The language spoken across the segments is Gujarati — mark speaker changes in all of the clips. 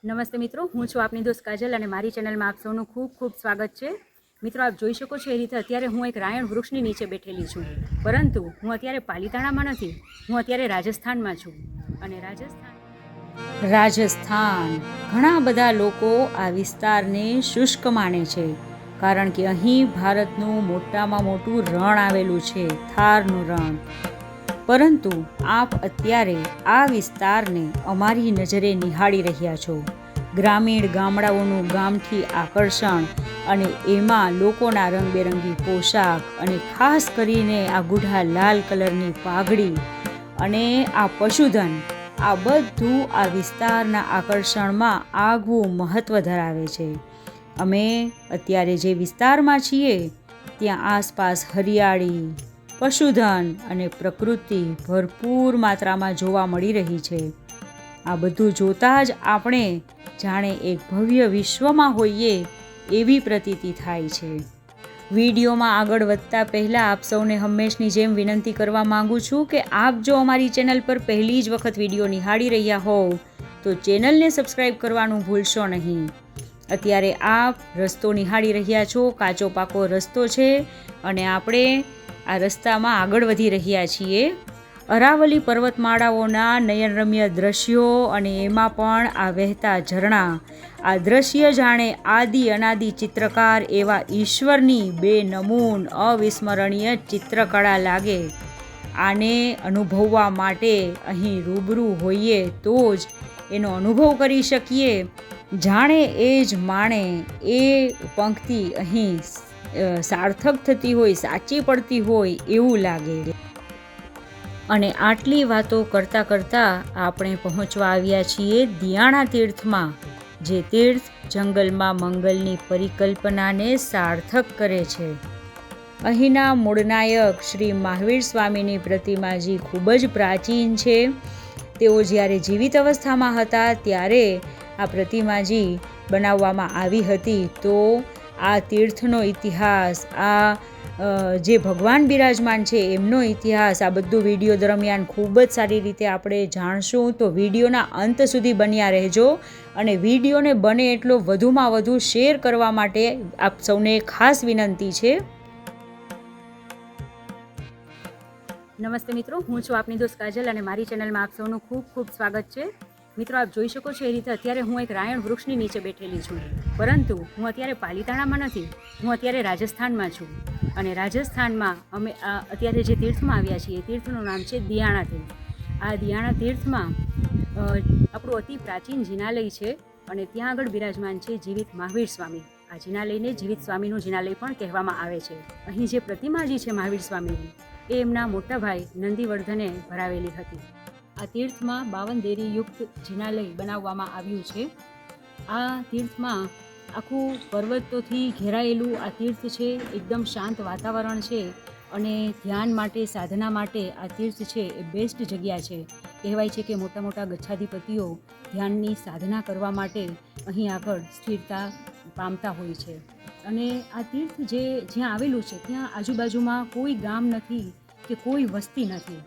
Speaker 1: નમસ્તે મિત્રો, હું છું આપની દોસ્ત કાજલ અને મારી ચેનલમાં આપ સૌનું ખૂબ ખૂબ સ્વાગત છે. મિત્રો, આપ જોઈ શકો છો એ રીતે અત્યારે હું એક રાયણ વૃક્ષની નીચે બેઠેલી છું, પરંતુ હું અત્યારે પાલિતાણામાં નથી, હું અત્યારે રાજસ્થાનમાં છું. અને રાજસ્થાન ઘણા બધા લોકો આ વિસ્તારને શુષ્ક માને છે, કારણ કે અહીં ભારતનું મોટામાં મોટું રણ આવેલું છે, થારનું રણ. પરંતુ આપ અત્યારે આ વિસ્તારને અમારી નજરે નિહાળી રહ્યા છો. ગ્રામીણ ગામડાઓનું ગામથી આકર્ષણ, અને એમાં લોકોના રંગબેરંગી પોશાક, અને ખાસ કરીને આ ગુઢા લાલ કલરની પાઘડી અને આ પશુધન, આ બધું આ વિસ્તારના આકર્ષણમાં આગવું મહત્ત્વ ધરાવે છે. અમે અત્યારે જે વિસ્તારમાં છીએ ત્યાં આસપાસ હરિયાળી, પશુધન અને પ્રકૃતિ ભરપૂર માત્રામાં જોવા મળી રહી છે. આ બધું જોતાં જ આપણે જાણે એક ભવ્ય વિશ્વમાં હોઈએ એવી પ્રતીતિ થાય છે. વિડીયોમાં આગળ વધતા પહેલાં આપ સૌને હંમેશની જેમ વિનંતી કરવા માગું છું કે આપ જો અમારી ચેનલ પર પહેલી જ વખત વિડીયો નિહાળી રહ્યા હોવ તો ચેનલને સબસ્ક્રાઈબ કરવાનું ભૂલશો નહીં. અત્યારે આપ રસ્તો નિહાળી રહ્યા છો, કાચો પાકો રસ્તો છે અને આપણે આ રસ્તામાં આગળ વધી રહ્યા છીએ. અરાવલી પર્વતમાળાઓના નયનરમ્ય દ્રશ્યો અને એમાં પણ આ વહેતા ઝરણા, આ દ્રશ્ય જાણે આદિ અનાદિ ચિત્રકાર એવા ઈશ્વરની બેનમૂન અવિસ્મરણીય ચિત્રકળા લાગે. આને અનુભવવા માટે અહીં રૂબરૂ હોઈએ તો જ એનો અનુભવ કરી શકીએ. જાણે એ જ માણે એ પંક્તિ અહીં સાર્થક થતી હોય, સાચી પડતી હોય એવું લાગે. અને આટલી વાતો કરતાં કરતાં આપણે પહોંચવા આવ્યા છીએ દિયાણા તીર્થમાં, જે તીર્થ જંગલમાં મંગલની પરિકલ્પનાને સાર્થક કરે છે. અહીંના મૂળનાયક શ્રી મહાવીર સ્વામીની પ્રતિમાજી ખૂબ જ પ્રાચીન છે. તેઓ જ્યારે જીવિત અવસ્થામાં હતા ત્યારે આ પ્રતિમાજી બનાવવામાં આવી હતી. તો આ તીર્થનો ઇતિહાસ, આ જે ભગવાન બિરાજમાન છે એમનો ઇતિહાસ, આ બધું વિડીયો દરમિયાન ખૂબ જ સારી રીતે આપણે જાણશું. તો વિડીયોના અંત સુધી બન્યા રહેજો અને વિડીયોને બને એટલો વધુમાં વધુ શેર કરવા માટે આપ સૌને ખાસ વિનંતી છે. નમસ્તે મિત્રો, હું છું આપની દોસ્ત કાજલ અને મારી ચેનલમાં આપ સૌનું ખૂબ ખૂબ સ્વાગત છે. મિત્રો, આપ જોઈ શકો છો એ રીતે અત્યારે હું એક રાયણ વૃક્ષની નીચે બેઠેલી છું, પરંતુ હું અત્યારે પાલિતાણામાં નથી, હું અત્યારે રાજસ્થાનમાં છું. અને રાજસ્થાનમાં અમે અત્યારે જે તીર્થમાં આવ્યા છીએ, તીર્થનું નામ છે દિયાણા તીર્થ. આ દિયાણા તીર્થમાં આપણું અતિ પ્રાચીન જિનાલય છે અને ત્યાં આગળ બિરાજમાન છે જીવિત મહાવીર સ્વામી. આ જિનાલયને જીવિત સ્વામીનું જિનાલય પણ કહેવામાં આવે છે. અહીં જે પ્રતિમાજી છે મહાવીર સ્વામીની, એ એમના મોટા ભાઈ નંદીવર્ધને ભરાવેલી હતી. આ તીર્થમાં 52 દેરી યુક્ત જિનાલય બનાવવામાં આવ્યું છે. આ તીર્થમાં આખું પર્વતોથી ઘેરાયેલું આ તીર્થ છે. એકદમ શાંત વાતાવરણ છે અને ધ્યાન માટે, સાધના માટે આ તીર્થ છે એ બેસ્ટ જગ્યા છે. કહેવાય છે કે મોટા મોટા ગચ્છાધિપતિઓ ધ્યાનની સાધના કરવા માટે અહીં આગળ સ્થિરતા પામતા હોય છે. અને આ તીર્થ જ્યાં આવેલું છે ત્યાં આજુબાજુમાં કોઈ ગામ નથી કે કોઈ વસ્તી નથી.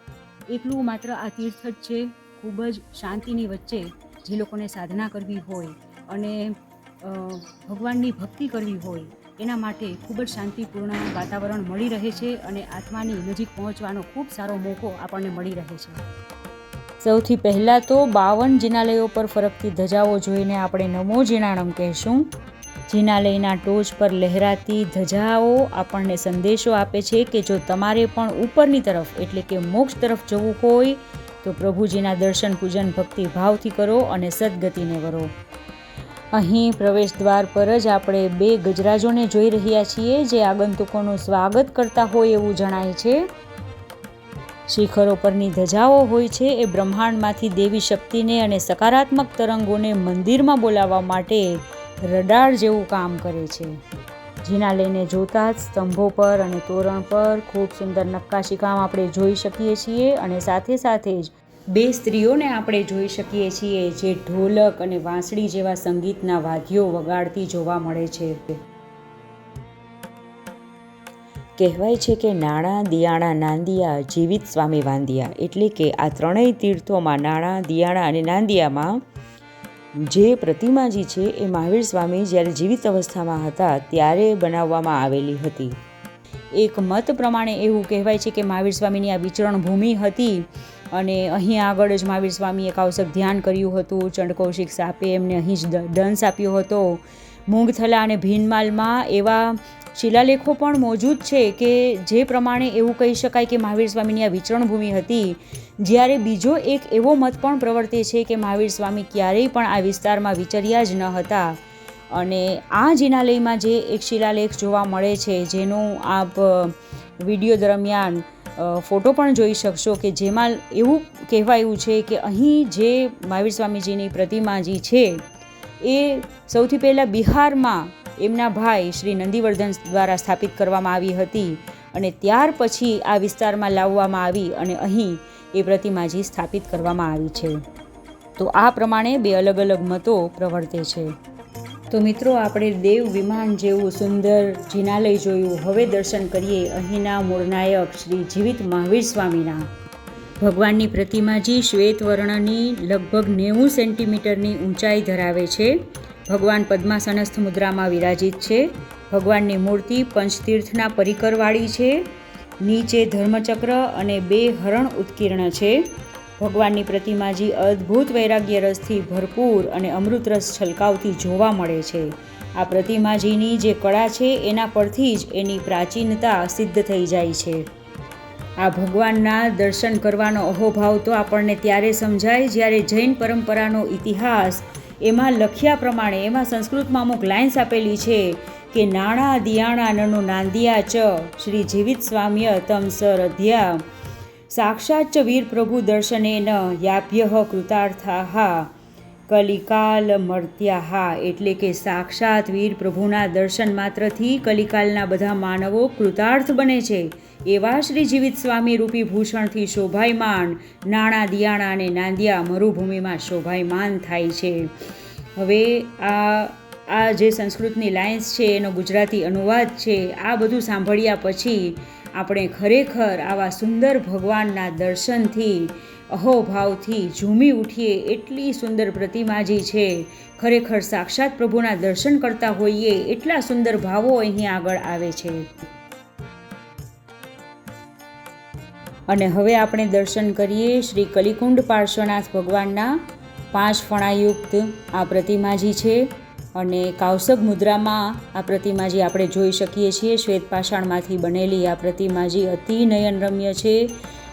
Speaker 1: એકલું માત્ર આ તીર્થ જ છે. ખૂબ જ શાંતિની વચ્ચે જે લોકોને સાધના કરવી હોય અને ભગવાનની ભક્તિ કરવી હોય એના માટે ખૂબ જ શાંતિપૂર્ણ વાતાવરણ મળી રહે છે અને આત્માની નજીક પહોંચવાનો ખૂબ સારો મોકો આપણને મળી રહે છે. સૌથી પહેલાં તો 52 જિનાલયો પર ફરકતી ધજાઓ જોઈને આપણે નમો જીણાણમ કહેશું. જિનાલયના ટોચ પર લહેરાતી ધજાઓ આપણને સંદેશો આપે છે કે જો તમારે પણ ઉપરની તરફ એટલે કે મોક્ષ તરફ જવું હોય તો પ્રભુજીના દર્શન, પૂજન, ભક્તિ ભાવથી કરો અને સદગતિને કરો. અહીં પ્રવેશ દ્વાર પર જ આપણે 2 ગજરાજોને જોઈ રહ્યા છીએ જે આગંતુકોનું સ્વાગત કરતા હોય એવું જણાય છે. શિખરો પરની ધજાઓ હોય છે એ બ્રહ્માંડમાંથી દેવી શક્તિને અને સકારાત્મક તરંગોને મંદિરમાં બોલાવવા માટે રડાર જેવું કામ કરે છે. જિનાલયને જોતાં જ સ્તંભો પર અને તોરણ પર ખૂબ સુંદર નક્કાશી કામ આપણે જોઈ શકીએ છીએ અને સાથે સાથે જ 2 સ્ત્રીઓને આપણે જોઈ શકીએ છીએ જે ઢોલક અને વાંસળી જેવા સંગીતના વાદ્યો વગાડતી જોવા મળે છે. કહેવાય છે કે નાણા, દિયાણા, નાંદિયા, જીવિત સ્વામી વાંદિયા, એટલે કે આ ત્રણેય તીર્થોમાં નાણા, દિયાણા અને નાંદિયામાં જે પ્રતિમાજી છે એ મહાવીર સ્વામી જ્યારે જીવિત અવસ્થામાં હતા ત્યારે બનાવવામાં આવેલી હતી. એક મત પ્રમાણે એવું કહેવાય છે કે મહાવીર સ્વામીની આ વિચરણ ભૂમિ હતી અને અહીં આગળ જ મહાવીર સ્વામીએ કૌશક ધ્યાન કર્યું હતું. ચંડકૌશિક સાપે એમને અહીં જ દંશ આપ્યો હતો. મૂંગથલા અને ભીનમાલમાં એવા શિલાલેખો પણ મોજૂદ છે કે જે પ્રમાણે એવું કહી શકાય કે મહાવીર સ્વામીની આ વિચરણ ભૂમિ હતી. જ્યારે બીજો એક એવો મત પણ પ્રવર્તે છે કે મહાવીર સ્વામી ક્યારેય પણ આ વિસ્તારમાં વિચર્યા જ ન હતા. અને આ જિનાલયમાં જે એક શિલાલેખ જોવા મળે છે જેનું આપ વિડીયો દરમિયાન ફોટો પણ જોઈ શકશો કે જેમાં એવું કહેવાયું છે કે અહીં જે મહાવીર સ્વામીજીની પ્રતિમાજી છે એ સૌથી પહેલાં બિહારમાં એમના ભાઈ શ્રી નંદીવર્ધન દ્વારા સ્થાપિત કરવામાં આવી હતી અને ત્યાર પછી આ વિસ્તારમાં લાવવામાં આવી અને અહીં એ પ્રતિમાજી સ્થાપિત કરવામાં આવી છે. તો આ પ્રમાણે બે અલગ અલગ મતો પ્રવર્તે છે. તો મિત્રો, આપણે દેવ વિમાન જેવું સુંદર જિનાલય જોયું. હવે દર્શન કરીએ અહીંના મૂળનાયક શ્રી જીવિત મહાવીર સ્વામીના. ભગવાનની પ્રતિમાજી શ્વેત વર્ણની લગભગ 90 સેન્ટીમીટરની ઊંચાઈ ધરાવે છે. ભગવાન પદ્માસનસ્થ મુદ્રામાં વિરાજિત છે. ભગવાનની મૂર્તિ પંચતીર્થના પરિકરવાળી છે. નીચે ધર્મચક્ર અને 2 હરણ ઉત્કીર્ણ છે. ભગવાનની પ્રતિમાજી અદ્ભુત વૈરાગ્ય રસથી ભરપૂર અને અમૃત રસ છલકાવતી જોવા મળે છે. આ પ્રતિમાજીની જે કળા છે એના પરથી જ એની પ્રાચીનતા સિદ્ધ થઈ જાય છે. આ ભગવાનના દર્શન કરવાનો અહોભાવ તો આપણને ત્યારે સમજાય જ્યારે જૈન પરંપરાનો ઇતિહાસ એમાં લખ્યા પ્રમાણે, એમાં સંસ્કૃતમાં અમુક લાઇન્સ આપેલી છે કે નાણા દિયાણા નનો નાંદિયા ચ શ્રી જીવિત સ્વામ્ય તમ સરધ્યા સાક્ષાત ચ વીર પ્રભુ દર્શનેન યાભ્ય કૃતાર્થાહ કલિકાલ મર્ત્યાહ. એટલે કે સાક્ષાત વીર પ્રભુના દર્શન માત્રથી કલિકાલના બધા માનવો કૃતાર્થ બને છે. એવા શ્રી જીવિત સ્વામી રૂપી ભૂષણથી શોભાયમાન નાણા દિયાણા અને નાંદિયા મરુભૂમિમાં શોભાયમાન થાય છે. હવે આ જે સંસ્કૃતની લાઇન્સ છે એનો ગુજરાતી અનુવાદ છે. આ બધું સાંભળ્યા પછી આપણે ખરેખર આવા સુંદર ભગવાનના દર્શનથી અહોભાવથી ઝૂમી ઉઠીએ. એટલી સુંદર પ્રતિમાજી છે. ખરેખર સાક્ષાત પ્રભુના દર્શન કરતા હોઈએ એટલા સુંદર ભાવો અહીં આગળ આવે છે. અને હવે આપણે દર્શન કરીએ શ્રી કલિકુંડ પાર્શ્વનાથ ભગવાનના. 5 ફણાયુક્ત આ પ્રતિમાજી છે અને કૌશક મુદ્રામાં આ પ્રતિમાજી આપણે જોઈ શકીએ છીએ. શ્વેત પાષાણમાંથી બનેલી આ પ્રતિમાજી અતિ નયનરમ્ય છે.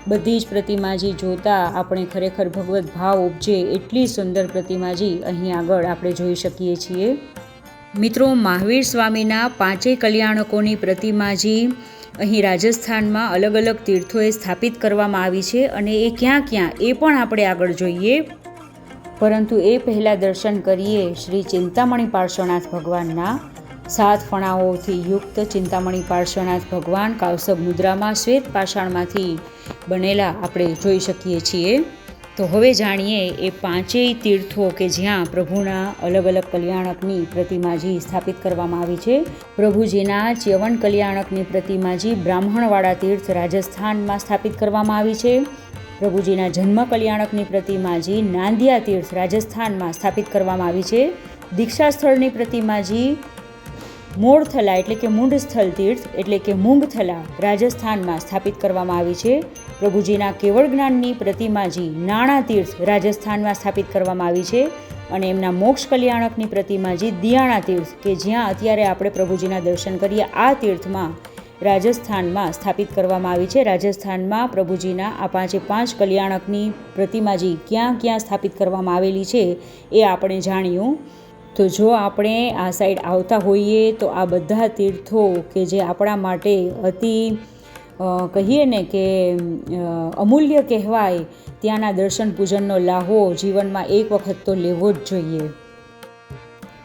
Speaker 1: બધી જ પ્રતિમાજી જોતાં આપણે ખરેખર ભગવત ભાવ ઉપજે એટલી સુંદર પ્રતિમાજી અહીં આગળ આપણે જોઈ શકીએ છીએ. મિત્રો, મહાવીર સ્વામીના 5 કલ્યાણકોની પ્રતિમાજી અહીં રાજસ્થાનમાં અલગ અલગ તીર્થોએ સ્થાપિત કરવામાં આવી છે અને એ ક્યાં ક્યાં એ પણ આપણે આગળ જોઈએ. પરંતુ એ પહેલાં દર્શન કરીએ શ્રી ચિંતામણી પાર્શ્વનાથ ભગવાનના. 7 ફણાઓથી યુક્ત ચિંતામણી પાર્શ્વનાથ ભગવાન કૌશક મુદ્રામાં શ્વેત પાષાણમાંથી બનેલા આપણે જોઈ શકીએ છીએ. તો હવે જાણીએ એ 5 તીર્થો કે જ્યાં પ્રભુના અલગ અલગ કલ્યાણકની પ્રતિમાજી સ્થાપિત કરવામાં આવી છે. પ્રભુજીના ચ્યવન કલ્યાણકની પ્રતિમાજી બ્રાહ્મણવાડા તીર્થ રાજસ્થાનમાં સ્થાપિત કરવામાં આવી છે. પ્રભુજીના જન્મ કલ્યાણકની પ્રતિમાજી નાંદિયા તીર્થ રાજસ્થાનમાં સ્થાપિત કરવામાં આવી છે. દીક્ષા સ્થળની પ્રતિમાજી મોરથલા એટલે કે મૂંઢસ્થલ તીર્થ એટલે કે મૂંગથલા રાજસ્થાનમાં સ્થાપિત કરવામાં આવી છે. પ્રભુજીના કેવળ જ્ઞાનની પ્રતિમાજી નાણા તીર્થ રાજસ્થાનમાં સ્થાપિત કરવામાં આવી છે અને એમના મોક્ષ કલ્યાણકની પ્રતિમાજી દિયાણા તીર્થ કે જ્યાં અત્યારે આપણે પ્રભુજીના દર્શન કરીએ આ તીર્થમાં રાજસ્થાનમાં સ્થાપિત કરવામાં આવી છે. રાજસ્થાનમાં પ્રભુજીના આ 5 કલ્યાણકની પ્રતિમાજી ક્યાં ક્યાં સ્થાપિત કરવામાં આવેલી છે એ આપણે જાણ્યું. તો જો આપણે આ સાઈડ આવતા હોઈએ તો આ બધા તીર્થો કે જે આપણા માટે અતિ કહીએ ને કે અમૂલ્ય કહેવાય, ત્યાંના દર્શન પૂજનનો લાહો જીવનમાં એક વખત તો લેવો જ જોઈએ.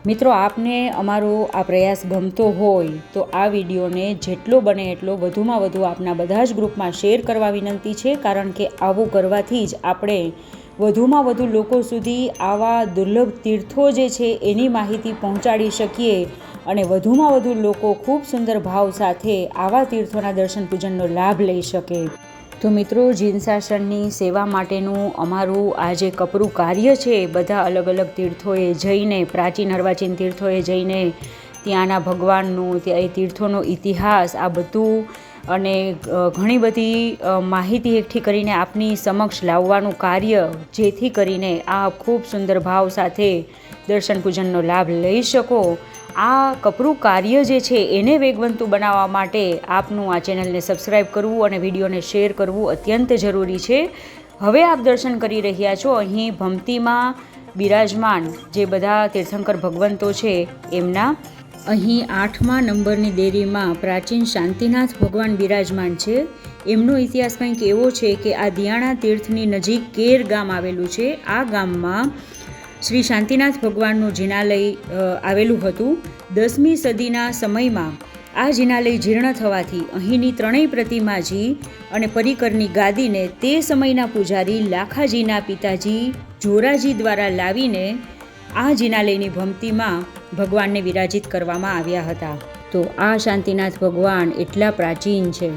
Speaker 1: મિત્રો, આપને અમારો આ પ્રયાસ ગમતો હોય તો આ વિડીયોને જેટલો બને એટલો વધુમાં વધુ આપના બધા જ ગ્રુપમાં શેર કરવા વિનંતી છે. કારણ કે આવું કરવાથી જ આપણે વધુમાં વધુ લોકો સુધી આવા દુર્લભ તીર્થો જે છે એની માહિતી પહોંચાડી શકીએ અને વધુમાં વધુ લોકો ખૂબ સુંદર ભાવ સાથે આવા તીર્થોના દર્શન પૂજનનો લાભ લઈ શકે. તો મિત્રો, જીનસાસણની સેવા માટેનું અમારું આ જે કપરું કાર્ય છે, બધા અલગ અલગ તીર્થોએ જઈને, પ્રાચીન અર્વાચીન તીર્થોએ જઈને ત્યાંના ભગવાનનું, ત્યાં એ તીર્થોનો ઇતિહાસ, આ બધું અને ઘણી બધી માહિતી એકઠી કરીને આપની સમક્ષ લાવવાનું કાર્ય, જેથી કરીને આપ ખૂબ સુંદર ભાવ સાથે દર્શન પૂજનનો લાભ લઈ શકો. આ કપરું કાર્ય જે છે એને વેગવંતું બનાવવા માટે આપનું આ ચેનલને સબસ્ક્રાઈબ કરવું અને વિડીયોને શેર કરવું અત્યંત જરૂરી છે. હવે આપ દર્શન કરી રહ્યા છો અહીં ભમતીમાં બિરાજમાન જે બધા તીર્થંકર ભગવંતો છે એમના. અહીં 8મા નંબરની દેરીમાં પ્રાચીન શાંતિનાથ ભગવાન બિરાજમાન છે. એમનો ઇતિહાસ કંઈક એવો છે કે આ દિયાણા તીર્થની નજીક કેર ગામ આવેલું છે. આ ગામમાં શ્રી શાંતિનાથ ભગવાનનું જિનાલય આવેલું હતું. 10મી સદીના સમયમાં આ જિનાલય જીર્ણ થવાથી અહીંની ત્રણેય પ્રતિમાજી અને પરિકરની ગાદીને તે સમયના પૂજારી લાખાજીના પિતાજી જોરાજી દ્વારા લાવીને આ જિનાલયની ભમતીમાં ભગવાનને વિરાજિત કરવામાં આવ્યા હતા. તો આ શાંતિનાથ ભગવાન એટલા પ્રાચીન છે.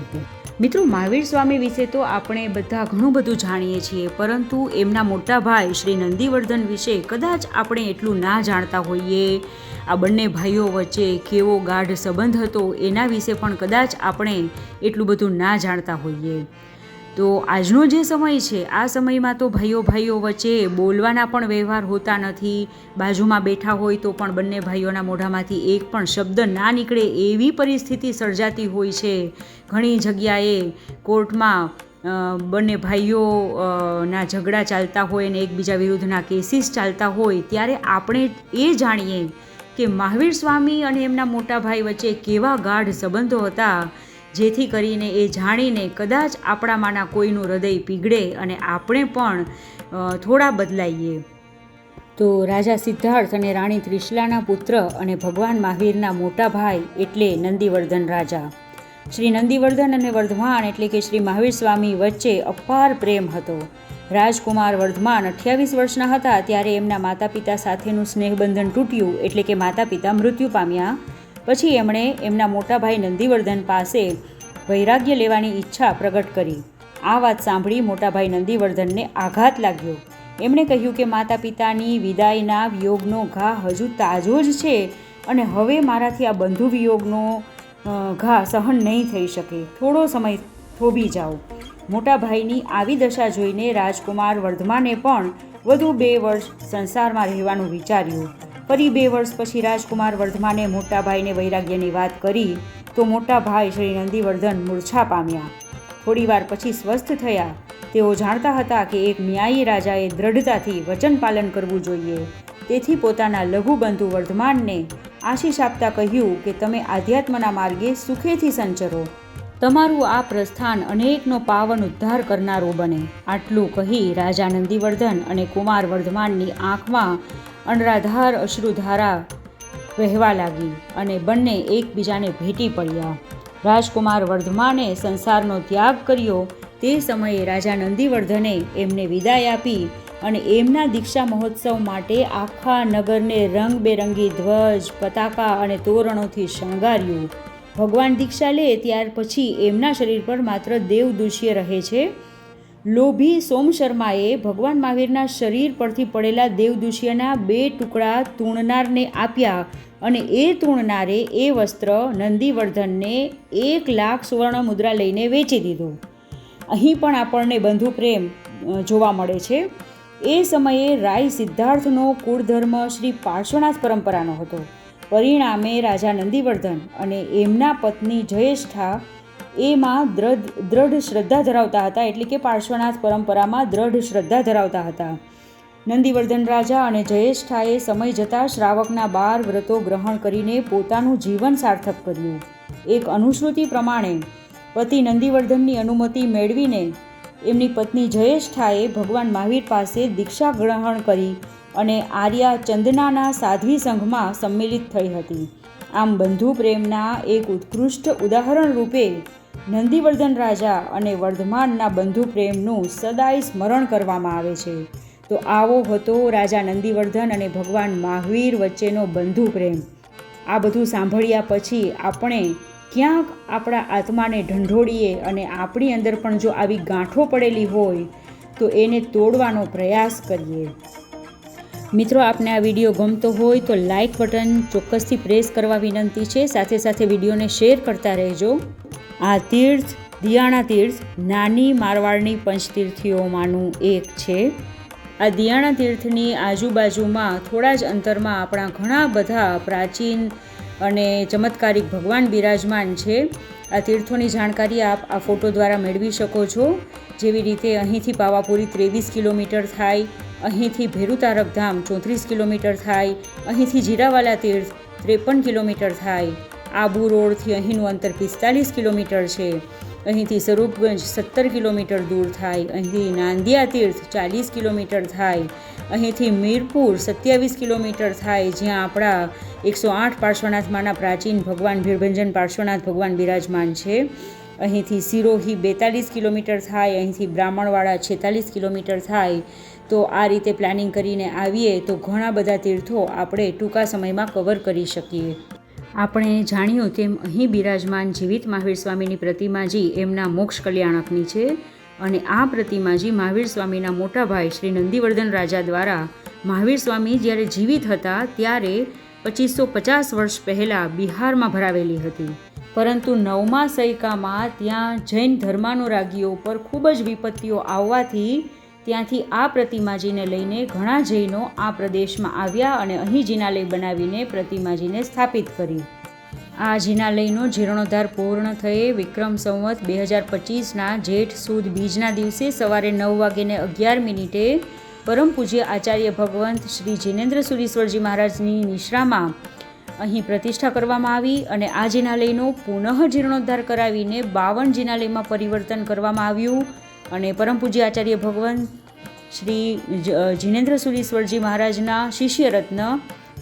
Speaker 1: મિત્રો, મહાવીર સ્વામી વિશે તો આપણે બધા ઘણું બધું જાણીએ છીએ, પરંતુ એમના મોટા ભાઈ શ્રી નંદીવર્ધન વિશે કદાચ આપણે એટલું ના જાણતા હોઈએ. આ બંને ભાઈઓ વચ્ચે કેવો ગાઢ સંબંધ હતો એના વિશે પણ કદાચ આપણે એટલું બધું ના જાણતા હોઈએ. તો આજનો જે સમય છે, આ સમયમાં તો ભાઈઓ વચ્ચે બોલવાના પણ વ્યવહાર હોતા નથી. બાજુમાં બેઠા હોય તો પણ બંને ભાઈઓના મોઢામાંથી એક પણ શબ્દ ના નીકળે એવી પરિસ્થિતિ સર્જાતી હોય છે. ઘણી જગ્યાએ કોર્ટમાં બંને ભાઈઓના ઝઘડા ચાલતા હોય અને એકબીજા વિરુદ્ધના કેસીસ ચાલતા હોય, ત્યારે આપણે એ જાણીએ કે મહાવીર સ્વામી અને એમના મોટા ભાઈ વચ્ચે કેવા ગાઢ સંબંધો હતા, જેથી કરીને એ જાણીને કદાચ આપણામાંના કોઈનું હૃદય પીગળે અને આપણે પણ થોડા બદલાઈએ. તો રાજા સિદ્ધાર્થ અને રાણી ત્રિશલાના પુત્ર અને ભગવાન મહાવીરના મોટા ભાઈ એટલે નંદીવર્ધન રાજા. શ્રી નંદીવર્ધન અને વર્ધમાન એટલે કે શ્રી મહાવીર સ્વામી વચ્ચે અપાર પ્રેમ હતો. રાજકુમાર વર્ધમાન 28 વર્ષના હતા ત્યારે એમના માતા પિતા સાથેનું સ્નેહબંધન તૂટ્યું, એટલે કે માતા પિતા મૃત્યુ પામ્યા. પછી એમણે એમના મોટા ભાઈ નંદીવર્ધન પાસે વૈરાગ્ય લેવાની ઈચ્છા પ્રગટ કરી. આ વાત સાંભળી મોટા ભાઈ નંદીવર્ધનને આઘાત લાગ્યો. એમણે કહ્યું કે માતા પિતાની વિદાયના વિયોગનો ઘા હજુ તાજો જ છે અને હવે મારાથી આ બંધુ વિયોગનો ઘા સહન નહીં થઈ શકે. થોડો સમય થોભી જાઓ. મોટા ભાઈની આવી દશા જોઈને રાજકુમાર વર્ધમાને પણ વધુ 2 વર્ષ સંસારમાં રહેવાનું વિચાર્યું. ફરી 2 વર્ષ પછી રાજકુમાર વર્ધમાને મોટા ભાઈને વૈરાગ્યની વાત કરી તો મોટા ભાઈ શ્રી નંદીવર્ધન મૂર્છા પામ્યા. થોડી વાર પછી સ્વસ્થ થયા. તેઓ જાણતા હતા કે એક ન્યાયી રાજાએ દ્રઢતાથી વચન પાલન કરવું જોઈએ. તેથી પોતાના લઘુબંધુ વર્ધમાનને આશીષ આપતા કહ્યું કે તમે આધ્યાત્મના માર્ગે સુખેથી સંચરો. તમારું આ પ્રસ્થાન અનેકનો પાવન ઉદ્ધાર કરનારો બને. આટલું કહી રાજા નંદીવર્ધન અને કુમાર વર્ધમાનની આંખમાં અનરાધાર અશ્રુધારા વહેવા લાગી અને બંને એકબીજાને ભેટી પડ્યા. રાજકુમાર વર્ધમાને સંસારનો ત્યાગ કર્યો. તે સમયે રાજા નંદીવર્ધને એમને વિદાય આપી અને એમના દીક્ષા મહોત્સવ માટે આખા નગરને રંગબેરંગી ધ્વજ, પતાકા અને તોરણોથી શણગાર્યું. ભગવાન દીક્ષા લે ત્યાર પછી એમના શરીર પર માત્ર દેવદૂષ્ય રહે છે. લોભી સોમશર્માએ ભગવાન મહાવીરના શરીર પરથી પડેલા દેવદૂષ્યના 2 ટુકડા તુણનારને આપ્યા અને એ તુણનારે એ વસ્ત્ર નંદીવર્ધનને 1 લાખ સુવર્ણ મુદ્રા લઈને વેચી દીધું. અહીં પણ આપણને બંધુ પ્રેમ જોવા મળે છે. એ સમયે રાય સિદ્ધાર્થનો કુળધર્મ શ્રી પાર્શ્વનાથ પરંપરાનો હતો. પરિણામે રાજા નંદીવર્ધન અને એમના પત્ની જયેષ્ઠા એમાં દ્રઢ શ્રદ્ધા ધરાવતા હતા, એટલે કે પાર્શ્વનાથ પરંપરામાં દ્રઢ શ્રદ્ધા ધરાવતા હતા. નંદીવર્ધન રાજા અને જયેષ્ઠાએ સમય જતાં શ્રાવકના 12 વ્રતો ગ્રહણ કરીને પોતાનું જીવન સાર્થક કર્યું. એક અનુશ્રુતિ પ્રમાણે પતિ નંદીવર્ધનની અનુમતિ મેળવીને એમની પત્ની જયેષ્ઠાએ ભગવાન મહાવીર પાસે દીક્ષા ગ્રહણ કરી અને આર્યા ચંદનાના સાધ્વી સંઘમાં સંમિલિત થઈ હતી. આમ બંધુ પ્રેમના એક ઉત્કૃષ્ટ ઉદાહરણ રૂપે નંદીવર્ધન રાજા અને વર્ધમાનના બંધુ પ્રેમનું સદાય સ્મરણ કરવામાં આવે છે. તો આવો હતો રાજા નંદીવર્ધન અને ભગવાન મહાવીર વચ્ચેનો બંધુ પ્રેમ. આ બધું સાંભળ્યા પછી આપણે ક્યાંક આપણા આત્માને ઢંઢોળીએ અને આપણી અંદર પણ જો આવી ગાંઠો પડેલી હોય તો એને તોડવાનો પ્રયાસ કરીએ. મિત્રો, આપને આ વિડીયો ગમતો હોય તો લાઈક બટન ચોક્કસથી પ્રેસ કરવા વિનંતી છે. સાથે સાથે વિડીયોને શેર કરતા રહેજો. આ તીર્થ દિયાણા તીર્થ નાની મારવાડની પંચતીર્થીઓમાંનું એક છે. આ દિયાણા તીર્થની આજુબાજુમાં થોડા જ અંતરમાં આપણા ઘણા બધા પ્રાચીન અને ચમત્કારિક ભગવાન બિરાજમાન છે. આ તીર્થોની જાણકારી આપ આ ફોટો દ્વારા મેળવી શકો છો. જેવી રીતે અહીંથી પાવાપુરી 23 કિલોમીટર થાય, અહીંથી ભેરુતારક ધામ 34 કિલોમીટર થાય, અહીંથી જીરાવાલા તીર્થ 53 કિલોમીટર થાય, આબુ રોડથી અહીંનું અંતર 45 કિલોમીટર છે, અહીંથી સ્વરૂપગંજ 17 કિલોમીટર દૂર થાય, અહીંથી નાંદિયા તીર્થ 40 કિલોમીટર થાય, અહીંથી મીરપુર 27 કિલોમીટર થાય, જ્યાં આપણા 108 પાર્શ્વનાથમાંના પ્રાચીન ભગવાન ભીડભંજન પાર્શ્વનાથ ભગવાન બિરાજમાન છે. અહીંથી સિરોહી 42 કિલોમીટર થાય, અહીંથી બ્રાહ્મણવાડા 46 કિલોમીટર થાય. તો આ રીતે પ્લાનિંગ કરીને આવીએ તો ઘણા બધા તીર્થો આપણે ટૂંકા સમયમાં કવર કરી શકીએ. આપણે જાણ્યું તેમ અહીં બિરાજમાન જીવિત મહાવીર સ્વામીની પ્રતિમાજી એમના મોક્ષ કલ્યાણકની છે અને આ પ્રતિમાજી મહાવીર સ્વામીના મોટા ભાઈ શ્રી નંદીવર્ધન રાજા દ્વારા મહાવીર સ્વામી જ્યારે જીવિત હતા ત્યારે 2550 વર્ષ પહેલાં બિહારમાં ભરાવેલી હતી. પરંતુ 9મા સૈકામાં ત્યાં જૈન ધર્માનુરાગીઓ પર ખૂબ જ વિપત્તિઓ આવવાથી ત્યાંથી આ પ્રતિમાજીને લઈને ઘણા જૈનો આ પ્રદેશમાં આવ્યા અને અહીં જિનાલય બનાવીને પ્રતિમાજીને સ્થાપિત કરી. આ જિનાલયનો જીર્ણોદ્ધાર પૂર્ણ થયે વિક્રમ સંવત 2025ના જેઠ સુદ બીજના દિવસે સવારે 9:11 પરમ પૂજ્ય આચાર્ય ભગવંત શ્રી જિનેન્દ્ર સુરીશ્વરજી મહારાજની નિશ્રામાં અહીં પ્રતિષ્ઠા કરવામાં આવી અને આ જિનાલયનો પુનઃ જીર્ણોદ્ધાર કરાવીને 52 જિનાલયમાં પરિવર્તન કરવામાં આવ્યું અને પરમ પૂજ્ય આચાર્ય ભગવંત શ્રી જિનેન્દ્ર સુરીશ્વરજી મહારાજના શિષ્યરત્ન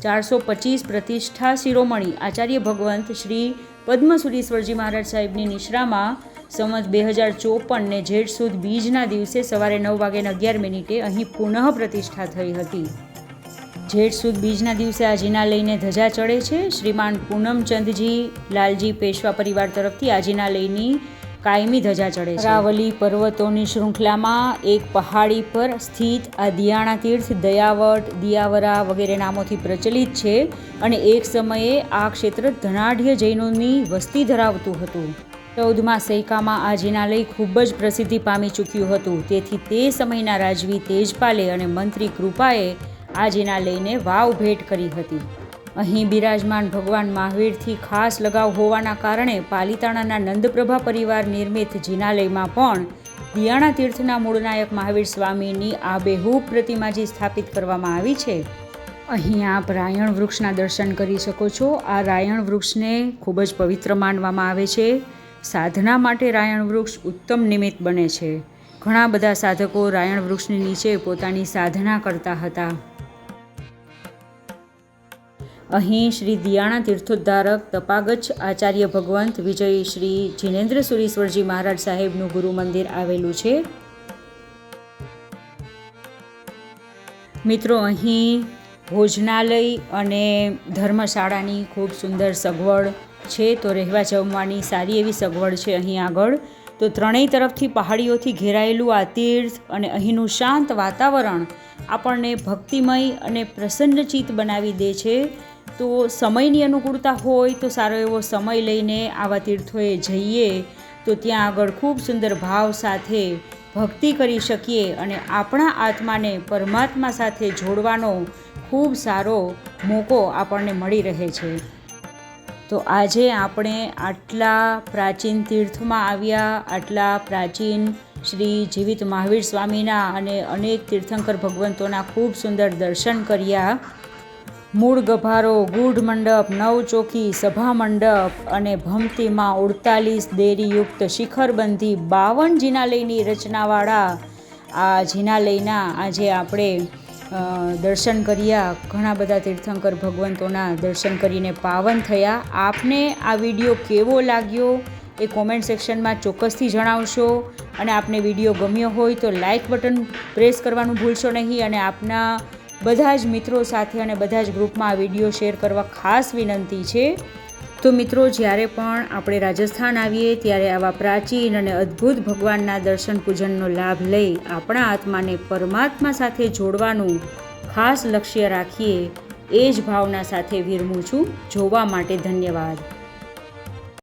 Speaker 1: 425 પ્રતિષ્ઠા શિરોમણી આચાર્ય ભગવંત શ્રી પદ્મ સુરીશ્વરજી મહારાજ સાહેબની નિશ્રામાં સંવત 2054 ને જેઠ સુદ બીજના દિવસે સવારે 9:11 અહીં પુનઃ પ્રતિષ્ઠા થઈ હતી. જેઠ સુદ બીજના દિવસે આ જિનાલયને ધજા ચડે છે. શ્રીમાન પૂનમચંદજી લાલજી પેશવા પરિવાર તરફથી આ જિનાલયની કાયમી ધજા ચડે છે. અરાવલી પર્વતોની શૃંખલામાં એક પહાડી પર સ્થિત આ દિયાણા તીર્થ દયાવટ, દિયાવરા વગેરે નામોથી પ્રચલિત છે અને એક સમયે આ ક્ષેત્ર ધનાઢ્ય જૈનોની વસ્તી ધરાવતું હતું. 14મા સૈકામાં આ જિનાલય ખૂબ જ પ્રસિદ્ધિ પામી ચૂક્યું હતું. તેથી તે સમયના રાજવી તેજપાલે અને મંત્રી કૃપાએ આ જિનાલયને વાવ ભેટ કરી હતી. અહીં બિરાજમાન ભગવાન મહાવીરથી ખાસ લગાવ હોવાના કારણે પાલિતાણાના નંદપ્રભા પરિવાર નિર્મિત જિનાલયમાં પણ દિયાણા તીર્થના મૂળનાયક મહાવીર સ્વામીની આબેહૂબ પ્રતિમાજી સ્થાપિત કરવામાં આવી છે. અહીં આપ રાયણ વૃક્ષના દર્શન કરી શકો છો. આ રાયણ વૃક્ષને ખૂબ જ પવિત્ર માનવામાં આવે છે. સાધના માટે રાયણ વૃક્ષ ઉત્તમ નિમિત્ત બને છે. ઘણા બધા સાધકો રાયણ વૃક્ષની નીચે પોતાની સાધના કરતા હતા. અહીં શ્રી દિયાણા તીર્થોદ્ધારક તપાગચ્છ આચાર્ય ભગવંત વિજય શ્રી જિનેન્દ્ર સુરીશ્વરજી મહારાજ સાહેબનું ગુરુ મંદિર આવેલું છે. મિત્રો, અહીં ભોજનાલય અને ધર્મશાળાની ખૂબ સુંદર સગવડ છે. તો રહેવા જમવાની સારી એવી સગવડ છે અહીં આગળ. તો ત્રણેય તરફથી પહાડીઓથી ઘેરાયેલું આ તીર્થ અને અહીંનું શાંત વાતાવરણ આપણને ભક્તિમય અને પ્રસન્નચિત્ત બનાવી દે છે. તો સમયની અનુકૂળતા હોય તો સારો એવો સમય લઈને આવા તીર્થોએ જઈએ તો ત્યાં આગળ ખૂબ સુંદર ભાવ સાથે ભક્તિ કરી શકીએ અને આપણા આત્માને પરમાત્મા સાથે જોડવાનો ખૂબ સારો મોકો આપણને મળી રહે છે. તો આજે આપણે આટલા પ્રાચીન તીર્થમાં આવ્યા, આટલા પ્રાચીન શ્રી જીવિત મહાવીર સ્વામીના અને અનેક તીર્થંકર ભગવંતોના ખૂબ સુંદર દર્શન કર્યા. મૂળ ગભારો, ગૂઢ મંડપ, નવચોકી, સભા મંડપ અને ભમતીમાં 48 દેરીયુક્ત શિખરબંધી 52 જિનાલયની રચનાવાળા આ જિનાલયના આજે આપણે દર્શન કર્યા. ઘણા બધા તીર્થંકર ભગવંતોના દર્શન કરીને પાવન થયા. આપને આ વિડીયો કેવો લાગ્યો એ કોમેન્ટ સેક્શનમાં ચોક્કસથી જણાવશો અને આપને વિડીયો ગમ્યો હોય તો લાઈક બટન પ્રેસ કરવાનું ભૂલશો નહીં અને આપના બધા જ મિત્રો સાથે અને બધા જ ગ્રુપમાં આ વિડીયો શેર કરવા ખાસ વિનંતી છે. તો મિત્રો, જ્યારે પણ આપણે રાજસ્થાન આવીએ ત્યારે આવા પ્રાચીન અને અદ્ભુત ભગવાનના દર્શન પૂજનનો લાભ લઈ આપણા આત્માને પરમાત્મા સાથે જોડવાનું ખાસ લક્ષ્ય રાખીએ, એ જ ભાવના સાથે વિરમું છું. જોવા માટે ધન્યવાદ.